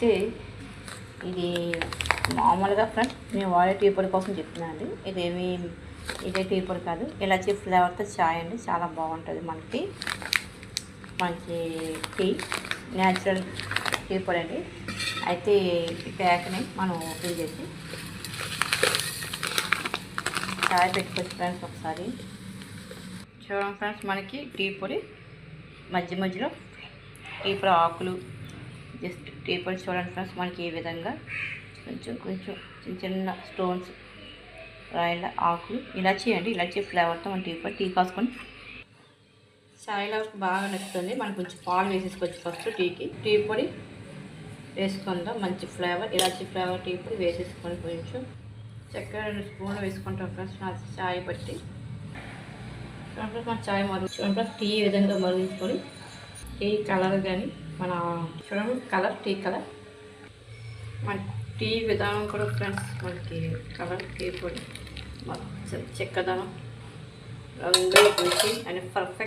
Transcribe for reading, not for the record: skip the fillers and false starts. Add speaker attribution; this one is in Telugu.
Speaker 1: అయితే ఇది మామూలుగా ఫ్రెండ్స్ నేను వాడే టీ పొడి కోసం చెప్తున్నాను అండి. ఇదే టీ పొడి కాదు, ఇలాచీ ఫ్లేవర్తో చాయ్ అండి. చాలా బాగుంటుంది మనకి. మంచి టీ, న్యాచురల్ టీ పొడి అండి. అయితే ఈ ప్యాక్ని మనం ఓపెన్ చేసి చాయ్ పెట్టుకోవచ్చు ఫ్రెండ్స్. ఒకసారి చూడండి ఫ్రెండ్స్, మనకి టీ పొడి మధ్య మధ్యలో టీ పొడి ఆకులు, జస్ట్ టీ పొడి చూడండి ఫ్రెండ్స్. మనకి ఈ విధంగా కొంచెం చిన్న చిన్న స్టోన్స్, రాయిల ఆకులు, ఇలాచీ అండి. ఇలాచీ ఫ్లేవర్తో మన టీ పొడి టీ కాసుకొని చాయ్లో బాగా నచ్చుతుంది. మనం కొంచెం పాలు వేసేసుకోవచ్చు. ఫస్ట్ టీ పొడి వేసుకుందాం. మంచి ఫ్లేవర్, ఇలాచీ ఫ్లేవర్ టీ పొడి వేసేసుకొని కొంచెం చక్కెర 2 స్పూన్లు వేసుకుంటాం ఫ్రెండ్స్. నా చాయ్ బట్టి ఫ్రెండ్స్ మన చాయ్ చూడండి టీ ఈ విధంగా మరిగించుకొని టీ కలర్ కానీ మన చూడండి కలర్, టీ కలర్, మన టీ విధానం కూడా ఫ్రెండ్స్. మనకి కలర్, టీ పొడి, చెక్కదనం, రంగు రుచి అండ్ పర్ఫెక్ట్